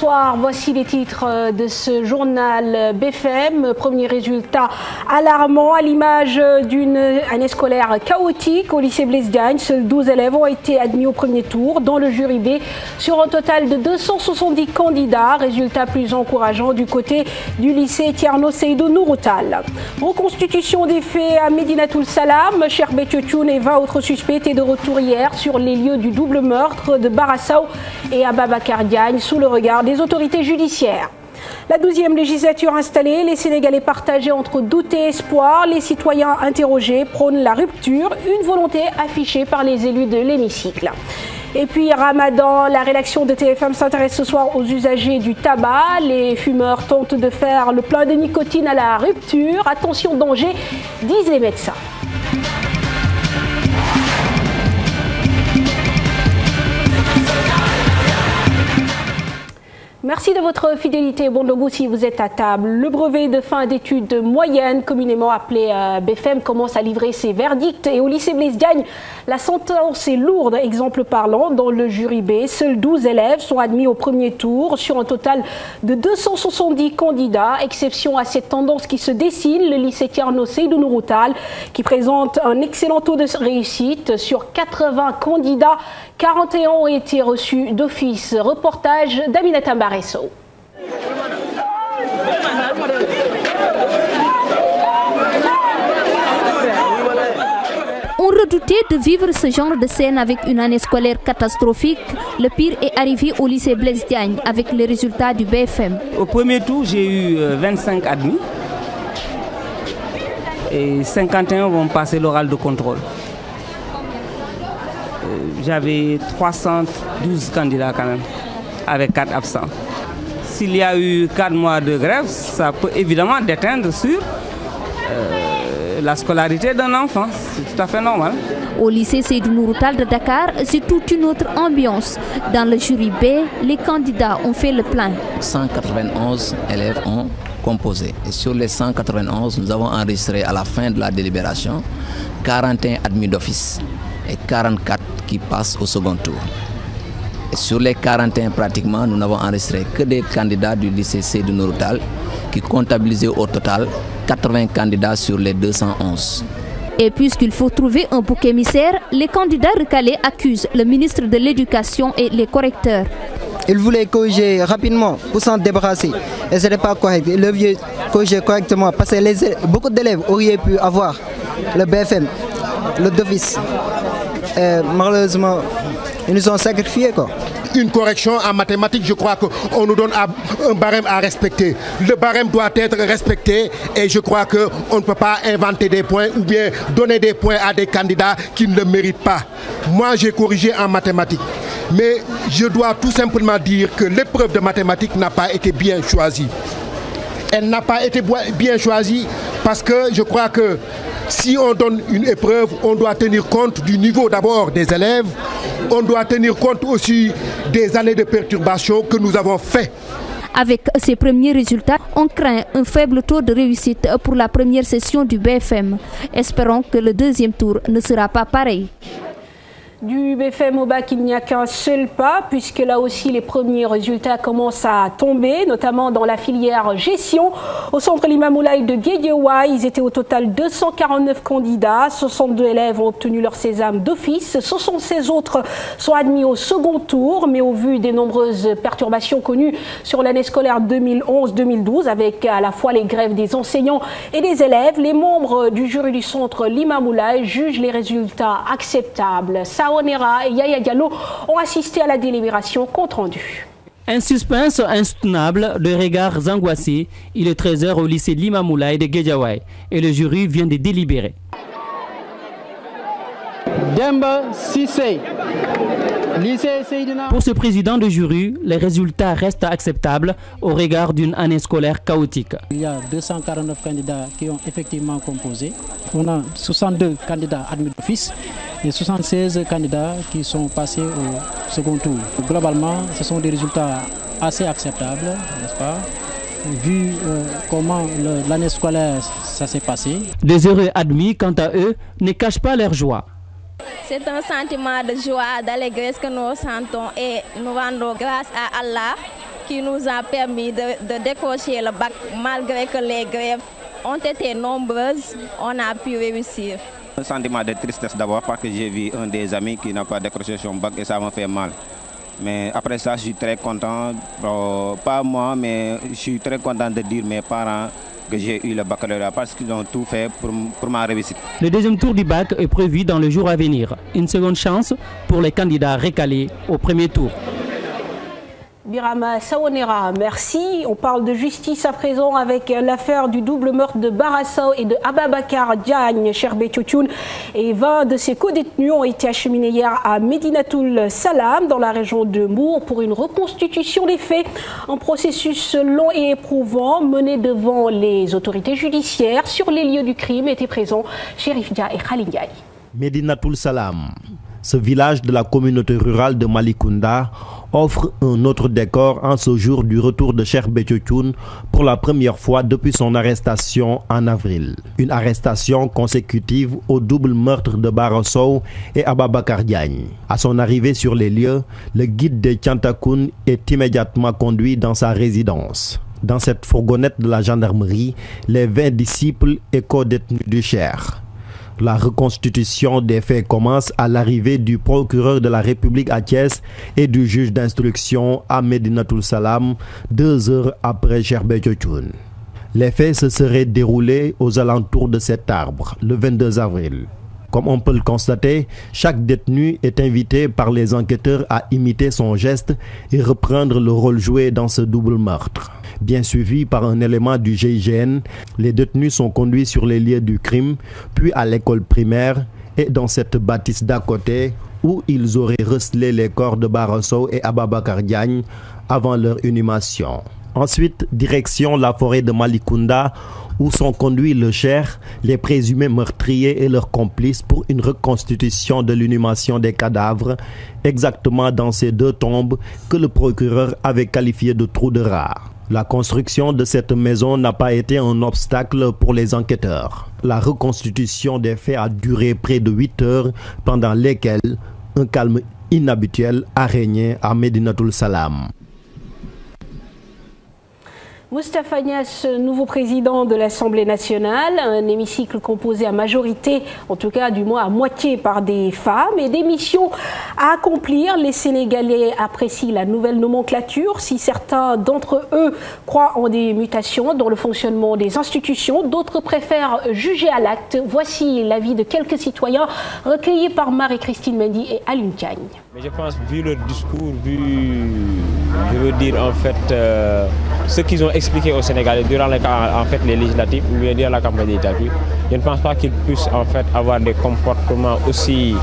bonsoir. Voici les titres de ce journal BFM. Premier résultat alarmant à l'image d'une année scolaire chaotique au lycée Blaise Diagne. Seuls 12 élèves ont été admis au premier tour dans le jury B sur un total de 270 candidats. Résultat plus encourageant du côté du lycée Thierno Seydou Nourou Tall. Reconstitution des faits à Médinatoul Salam. Cherbet Tchotchoune et 20 autres suspects étaient de retour hier sur les lieux du double meurtre de Barassao et Ababacar Diagne sous le regard des autorités judiciaires. La 12e législature installée, les Sénégalais partagés entre doute et espoir, les citoyens interrogés prônent la rupture, une volonté affichée par les élus de l'hémicycle. Et puis Ramadan, la rédaction de TFM s'intéresse ce soir aux usagers du tabac. Les fumeurs tentent de faire le plein de nicotine à la rupture. Attention danger, disent les médecins. Merci de votre fidélité. Bonjour si vous êtes à table. Le brevet de fin d'études moyennes, communément appelé BFM, commence à livrer ses verdicts. Et au lycée Blaise Diagne, la sentence est lourde. Exemple parlant, dans le jury B, seuls 12 élèves sont admis au premier tour sur un total de 270 candidats. Exception à cette tendance qui se dessine, le lycée Thierno Seydou Nourou Tall, qui présente un excellent taux de réussite. Sur 80 candidats, 41 ont été reçus d'office. Reportage d'Aminata Mbaresso. On redoutait de vivre ce genre de scène avec une année scolaire catastrophique. Le pire est arrivé au lycée Blaise Diagne avec les résultats du BFM. Au premier tour, j'ai eu 25 admis et 51 vont passer l'oral de contrôle. J'avais 312 candidats quand même, avec 4 absents. S'il y a eu 4 mois de grève, ça peut évidemment déteindre sur la scolarité d'un enfant. C'est tout à fait normal. Au lycée Seydou Nourou Tall de Dakar, c'est toute une autre ambiance. Dans le jury B, les candidats ont fait le plein. 191 élèves ont composé. Et sur les 191, nous avons enregistré à la fin de la délibération 41 admis d'office et 44 qui passent au second tour. Et sur les 41 pratiquement, nous n'avons enregistré que des candidats du lycée Seydou Nourou Tall qui comptabilisaient au total 80 candidats sur les 211. Et puisqu'il faut trouver un bouc émissaire, les candidats recalés accusent le ministre de l'Éducation et les correcteurs. Il voulait corriger rapidement pour s'en débarrasser. Et ce n'est pas correct. Il devait corriger correctement parce que beaucoup d'élèves auraient pu avoir le BFM, le d'office. Malheureusement, ils nous ont sacrifiés, quoi. Une correction en mathématiques, je crois qu'on nous donne un barème à respecter. Le barème doit être respecté et je crois qu'on ne peut pas inventer des points ou bien donner des points à des candidats qui ne le méritent pas. Moi, j'ai corrigé en mathématiques. Mais je dois tout simplement dire que l'épreuve de mathématiques n'a pas été bien choisie. Elle n'a pas été bien choisie parce que je crois que si on donne une épreuve, on doit tenir compte du niveau d'abord des élèves, on doit tenir compte aussi des années de perturbation que nous avons fait. Avec ces premiers résultats, on craint un faible taux de réussite pour la première session du BFM. Espérons que le deuxième tour ne sera pas pareil. Du BFM au bac, il n'y a qu'un seul pas, puisque là aussi les premiers résultats commencent à tomber, notamment dans la filière gestion. Au centre Limamoulaye de Guédiawaye, ils étaient au total 249 candidats, 62 élèves ont obtenu leur sésame d'office, 76 autres sont admis au second tour, mais au vu des nombreuses perturbations connues sur l'année scolaire 2011-2012, avec à la fois les grèves des enseignants et des élèves, les membres du jury du centre Limamoulaye jugent les résultats acceptables. Onera et Yaya Diallo ont assisté à la délibération compte rendu. Un suspense insoutenable, de regards angoissés. Il est 13h au lycée Limamoulaye de Guédiawaye et le jury vient de délibérer. Demba Sissé. Pour ce président de jury, les résultats restent acceptables au regard d'une année scolaire chaotique. Il y a 249 candidats qui ont effectivement composé. On a 62 candidats admis d'office et 76 candidats qui sont passés au second tour. Globalement, ce sont des résultats assez acceptables, n'est-ce pas? Vu comment l'année scolaire ça s'est passé. Des heureux admis, quant à eux, ne cachent pas leur joie. C'est un sentiment de joie, d'allégresse que nous sentons et nous rendons grâce à Allah qui nous a permis de décrocher le bac malgré que les grèves ont été nombreuses, on a pu réussir. Un sentiment de tristesse d'abord parce que j'ai vu un des amis qui n'a pas décroché son bac et ça m'a fait mal. Mais après ça, je suis très content, pas moi, mais je suis très content de dire mes parents que j'ai eu le baccalauréat parce qu'ils ont tout fait pour ma réussite. Le deuxième tour du bac est prévu dans le jour à venir. Une seconde chance pour les candidats recalés au premier tour. Birama Saonera, merci. On parle de justice à présent avec l'affaire du double meurtre de Barassao et de Ababakar Diagne, Cherbé Tchotchoun. Et 20 de ses co-détenus ont été acheminés hier à Medinatoul Salam, dans la région de Mour, pour une reconstitution des faits. Un processus long et éprouvant mené devant les autorités judiciaires. Sur les lieux du crime étaient présents Chérif Dia et Khalid Ndiaye. Medinatoul Salam, ce village de la communauté rurale de Malicounda, offre un autre décor en ce jour du retour de Cherbé Tchotchoun pour la première fois depuis son arrestation en avril. Une arrestation consécutive au double meurtre de Barassao et Ababakar Diagne. À son arrivée sur les lieux, le guide de Tiantakoun est immédiatement conduit dans sa résidence. Dans cette fourgonnette de la gendarmerie, les 20 disciples et co-détenus du Cher. La reconstitution des faits commence à l'arrivée du procureur de la République à Thiès et du juge d'instruction à Medinatoul Salam 2 heures après Cherbé Tchotchoun. Les faits se seraient déroulés aux alentours de cet arbre, le 22 avril. Comme on peut le constater, chaque détenu est invité par les enquêteurs à imiter son geste et reprendre le rôle joué dans ce double meurtre. Bien suivi par un élément du GIGN, les détenus sont conduits sur les lieux du crime, puis à l'école primaire et dans cette bâtisse d'à côté où ils auraient recelé les corps de Barassao et Ababakar Diagne avant leur inhumation. Ensuite, direction la forêt de Malicounda où sont conduits le Cher, les présumés meurtriers et leurs complices pour une reconstitution de l'inhumation des cadavres, exactement dans ces 2 tombes que le procureur avait qualifiées de trous de rats. La construction de cette maison n'a pas été un obstacle pour les enquêteurs. La reconstitution des faits a duré près de 8 heures, pendant lesquelles un calme inhabituel a régné à Medinatoul Salam. Moustapha Niasse, nouveau président de l'Assemblée nationale, un hémicycle composé à majorité, en tout cas du moins à moitié par des femmes, et des missions à accomplir. Les Sénégalais apprécient la nouvelle nomenclature. Si certains d'entre eux croient en des mutations dans le fonctionnement des institutions, d'autres préfèrent juger à l'acte. Voici l'avis de quelques citoyens recueillis par Marie-Christine Mendy et Alun Diagne. Mais je pense, vu leur discours, je veux dire en fait, ce qu'ils ont expliqué aux Sénégalais durant les législatives ou bien durant la campagne législative, je ne pense pas qu'ils puissent en fait avoir des comportements aussi,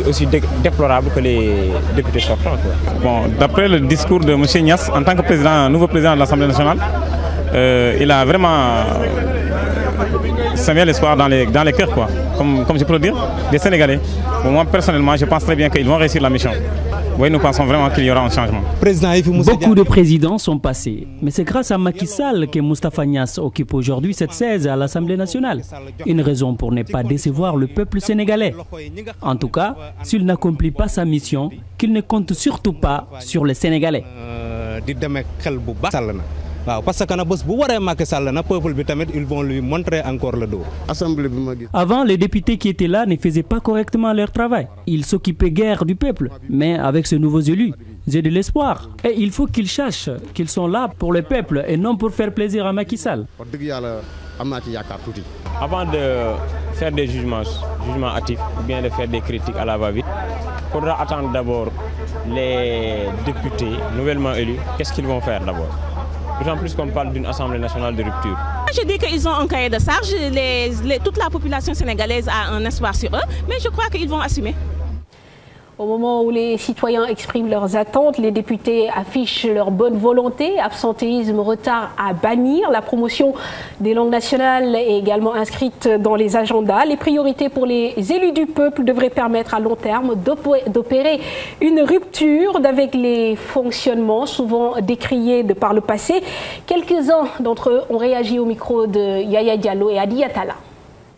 aussi déplorables que les députés sortants. Bon, d'après le discours de M. Niasse, en tant que nouveau président de l'Assemblée nationale, il a vraiment semé l'espoir dans les cœurs, quoi. Comme je peux le dire, des Sénégalais. Bon, moi personnellement, je pense très bien qu'ils vont réussir la mission. Oui, nous pensons vraiment qu'il y aura un changement. Beaucoup de présidents sont passés, mais c'est grâce à Macky Sall que Moustapha Niasse occupe aujourd'hui cette chaise à l'Assemblée nationale. Une raison pour ne pas décevoir le peuple sénégalais. En tout cas, s'il n'accomplit pas sa mission, qu'il ne compte surtout pas sur les Sénégalais. Parce que ils vont lui montrer encore le dos. Avant, les députés qui étaient là ne faisaient pas correctement leur travail. Ils s'occupaient guère du peuple. Mais avec ces nouveaux élus, j'ai de l'espoir. Et il faut qu'ils sachent qu'ils sont là pour le peuple et non pour faire plaisir à Macky Sall. Avant de faire des jugements hâtifs ou bien de faire des critiques à la va-vite, il faudra attendre d'abord les députés nouvellement élus. Qu'est-ce qu'ils vont faire d'abord? D'autant plus qu'on parle d'une Assemblée nationale de rupture. Je dis qu'ils ont un cahier de charge, toute la population sénégalaise a un espoir sur eux, mais je crois qu'ils vont assumer. Au moment où les citoyens expriment leurs attentes, les députés affichent leur bonne volonté. Absentéisme, retard à bannir. La promotion des langues nationales est également inscrite dans les agendas. Les priorités pour les élus du peuple devraient permettre à long terme d'opérer une rupture avec les fonctionnements souvent décriés de par le passé. Quelques-uns d'entre eux ont réagi au micro de Yaya Diallo et Adi Atala.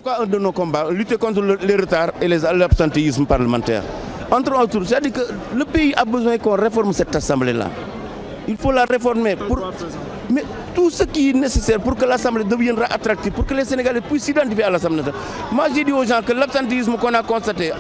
Un de nos combats, lutter contre les retards et l'absentéisme parlementaire. Entre autres, c'est-à-dire que le pays a besoin qu'on réforme cette assemblée-là. Il faut la réformer. Mais tout ce qui est nécessaire pour que l'Assemblée deviendra attractive, pour que les Sénégalais puissent s'identifier à l'Assemblée nationale. Moi, j'ai dit aux gens que l'absentéisme qu'on a constaté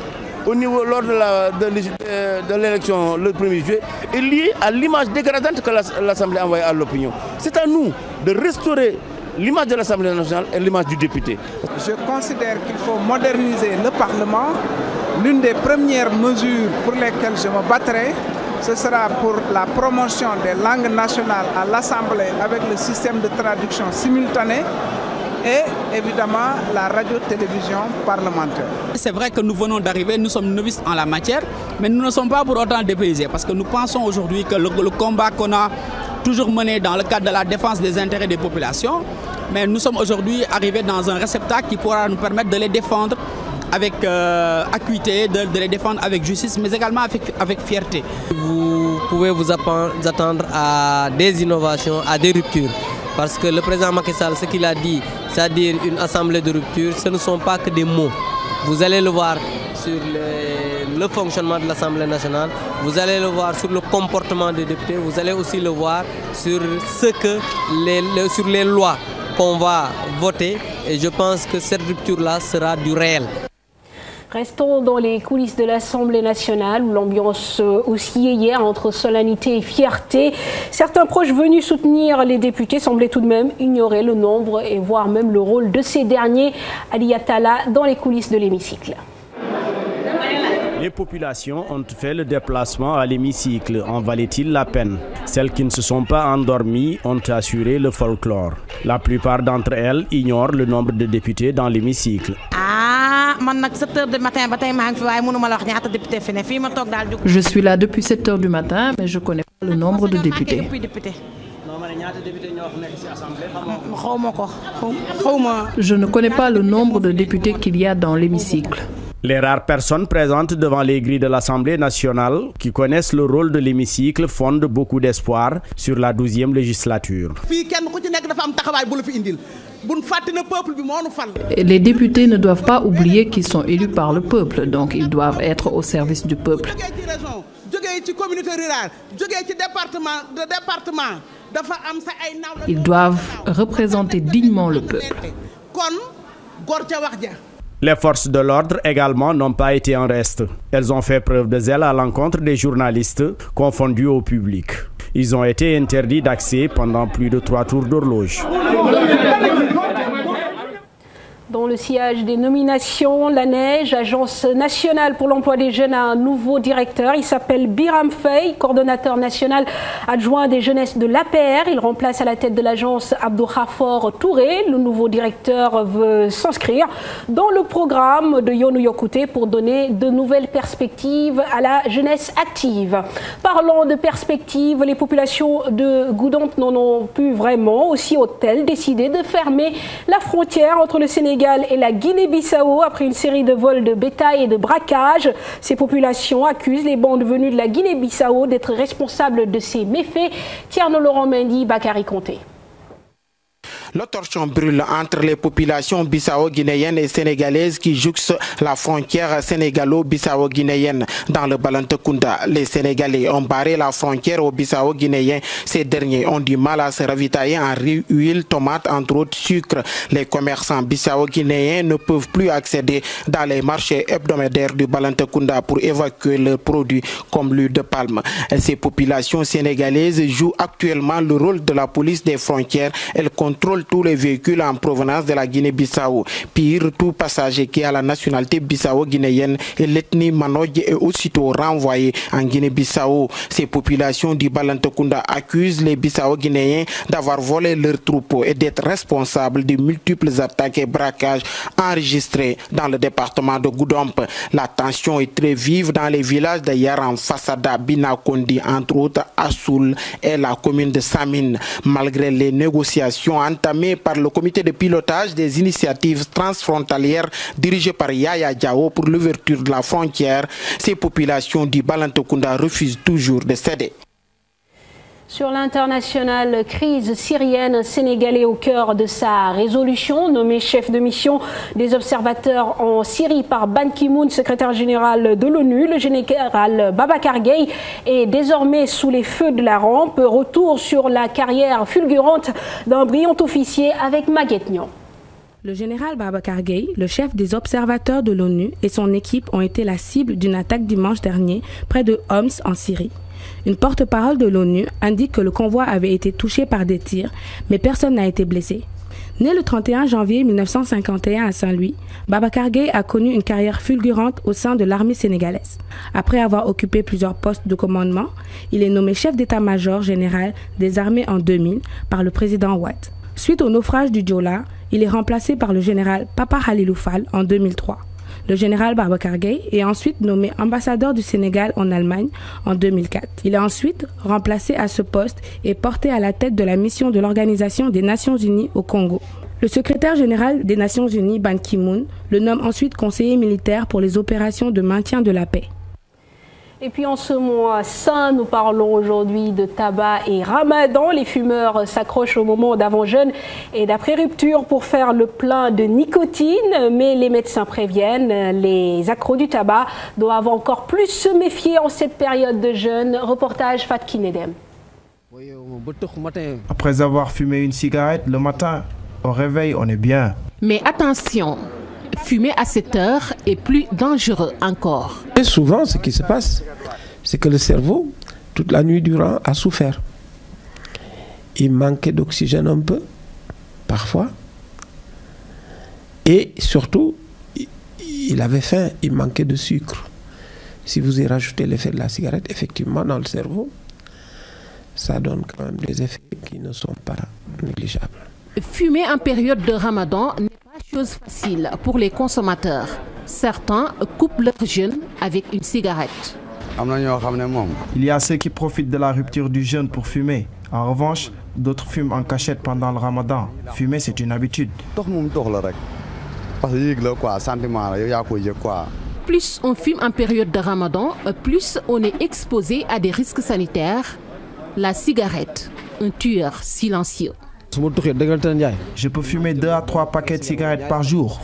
au niveau lors de l'élection le 1er juillet est lié à l'image dégradante que l'Assemblée a envoyée à l'opinion. C'est à nous de restaurer l'image de l'Assemblée nationale et l'image du député. Je considère qu'il faut moderniser le Parlement. L'une des premières mesures pour lesquelles je me battrai, ce sera pour la promotion des langues nationales à l'Assemblée avec le système de traduction simultanée et évidemment la radio-télévision parlementaire. C'est vrai que nous venons d'arriver, nous sommes novices en la matière, mais nous ne sommes pas pour autant dépaysés parce que nous pensons aujourd'hui que le combat qu'on a toujours mené dans le cadre de la défense des intérêts des populations, mais nous sommes aujourd'hui arrivés dans un réceptacle qui pourra nous permettre de les défendre avec acuité, de les défendre avec justice, mais également avec fierté. Vous pouvez vous attendre à des innovations, à des ruptures. Parce que le président Macky Sall, ce qu'il a dit, c'est-à-dire une assemblée de rupture, ce ne sont pas que des mots. Vous allez le voir sur le fonctionnement de l'Assemblée nationale, vous allez le voir sur le comportement des députés, vous allez aussi le voir sur sur les lois qu'on va voter. Et je pense que cette rupture-là sera du réel. Restons dans les coulisses de l'Assemblée nationale où l'ambiance oscillait hier entre solennité et fierté. Certains proches venus soutenir les députés semblaient tout de même ignorer le nombre et voire même le rôle de ces derniers. Ali Atala dans les coulisses de l'hémicycle. Les populations ont fait le déplacement à l'hémicycle. En valait-il la peine? Celles qui ne se sont pas endormies ont assuré le folklore. La plupart d'entre elles ignorent le nombre de députés dans l'hémicycle. Je suis là depuis 7 h du matin, mais je ne connais pas le nombre de députés. Je ne connais pas le nombre de députés qu'il y a dans l'hémicycle. Les rares personnes présentes devant les grilles de l'Assemblée nationale qui connaissent le rôle de l'hémicycle fondent beaucoup d'espoir sur la 12e législature. Les députés ne doivent pas oublier qu'ils sont élus par le peuple, donc ils doivent être au service du peuple. Ils doivent représenter dignement le peuple. Les forces de l'ordre également n'ont pas été en reste. Elles ont fait preuve de zèle à l'encontre des journalistes confondus au public. Ils ont été interdits d'accès pendant plus de 3 tours d'horloge. Dans le sillage des nominations, la Neige, Agence nationale pour l'emploi des jeunes, a un nouveau directeur. Il s'appelle Biram Faye, coordonnateur national adjoint des jeunesses de l'APR. Il remplace à la tête de l'agence Abdou Khafor Touré. Le nouveau directeur veut s'inscrire dans le programme de Yonou Yokouté pour donner de nouvelles perspectives à la jeunesse active. Parlant de perspectives, les populations de Goudomp n'en ont plus vraiment. Aussi ont-elles décidé de fermer la frontière entre le Sénégal et la Guinée-Bissau après une série de vols de bétail et de braquages. Ces populations accusent les bandes venues de la Guinée-Bissau d'être responsables de ces méfaits. Tierno Laurent Mendy, Bakary Conté. Le torchon brûle entre les populations bissau-guinéennes et sénégalaises qui jouxtent la frontière sénégalo-bissau-guinéenne. Dans le Balantacounda, les Sénégalais ont barré la frontière aux Bissau-guinéens. Ces derniers ont du mal à se ravitailler en riz, huile, tomates, entre autres sucre. Les commerçants bissau-guinéens ne peuvent plus accéder dans les marchés hebdomadaires du Balantacounda pour évacuer leurs produits comme l'huile de palme. Ces populations sénégalaises jouent actuellement le rôle de la police des frontières. Elles contrôlent tous les véhicules en provenance de la Guinée-Bissau. Pire, tout passager qui a la nationalité bissau-guinéenne et l'ethnie Manodje est aussitôt renvoyé en Guinée-Bissau. Ces populations du Balantacounda accusent les Bissau-guinéens d'avoir volé leurs troupeaux et d'être responsables de multiples attaques et braquages enregistrés dans le département de Goudomp. La tension est très vive dans les villages de Yaran, Fassada, Binakondi, entre autres Assoul et la commune de Samine. Malgré les négociations entamées par le comité de pilotage des initiatives transfrontalières dirigé par Yaya Diao pour l'ouverture de la frontière, ces populations du Balantacounda refusent toujours de céder. Sur l'internationale crise syrienne, un Sénégalais au cœur de sa résolution, nommé chef de mission des observateurs en Syrie par Ban Ki-moon, secrétaire général de l'ONU, le général Babacar Gaye est désormais sous les feux de la rampe. Retour sur la carrière fulgurante d'un brillant officier avec Maguette Niang. Le général Babacar Gaye, le chef des observateurs de l'ONU, et son équipe ont été la cible d'une attaque dimanche dernier près de Homs en Syrie. Une porte-parole de l'ONU indique que le convoi avait été touché par des tirs, mais personne n'a été blessé. Né le 31 janvier 1951 à Saint-Louis, Babacar Gaye a connu une carrière fulgurante au sein de l'armée sénégalaise. Après avoir occupé plusieurs postes de commandement, il est nommé chef d'état-major général des armées en 2000 par le président Wade. Suite au naufrage du Joola, il est remplacé par le général Papa Khalilou Fall en 2003. Le général Babacar Gaye est ensuite nommé ambassadeur du Sénégal en Allemagne en 2004. Il est ensuite remplacé à ce poste et porté à la tête de la mission de l'Organisation des Nations Unies au Congo. Le secrétaire général des Nations Unies, Ban Ki-moon, le nomme ensuite conseiller militaire pour les opérations de maintien de la paix. Et puis en ce mois saint, nous parlons aujourd'hui de tabac et ramadan. Les fumeurs s'accrochent au moment d'avant-jeûne et d'après-rupture pour faire le plein de nicotine. Mais les médecins préviennent, les accros du tabac doivent encore plus se méfier en cette période de jeûne. Reportage Fatki Nedem. Après avoir fumé une cigarette le matin, au réveil, on est bien. Mais attention, fumer à cette heure est plus dangereux encore. Et souvent, ce qui se passe, c'est que le cerveau, toute la nuit durant, a souffert. Il manquait d'oxygène un peu, parfois. Et surtout, il avait faim, il manquait de sucre. Si vous y rajoutez l'effet de la cigarette, effectivement, dans le cerveau, ça donne quand même des effets qui ne sont pas négligeables. Fumer en période de Ramadan n'est pas chose facile pour les consommateurs. Certains coupent leur jeûne avec une cigarette. Il y a ceux qui profitent de la rupture du jeûne pour fumer. En revanche, d'autres fument en cachette pendant le Ramadan. Fumer, c'est une habitude. Plus on fume en période de Ramadan, plus on est exposé à des risques sanitaires. La cigarette, un tueur silencieux. Je peux fumer 2 à 3 paquets de cigarettes par jour.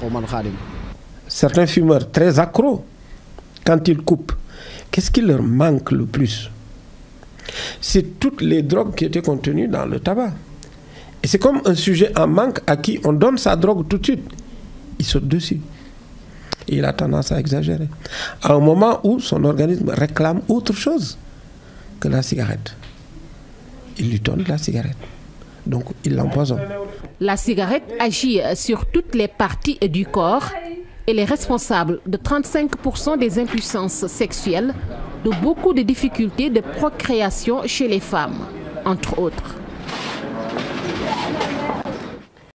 Certains fumeurs très accros, quand ils coupent, qu'est-ce qui leur manque le plus? C'est toutes les drogues qui étaient contenues dans le tabac. Et c'est comme un sujet en manque à qui on donne sa drogue tout de suite. Il saute dessus. Et il a tendance à exagérer. À un moment où son organisme réclame autre chose que la cigarette. Il lui donne la cigarette. Donc il l'empoisonne. La cigarette agit sur toutes les parties du corps. Elle est responsable de 35% des impuissances sexuelles, de beaucoup de difficultés de procréation chez les femmes, entre autres.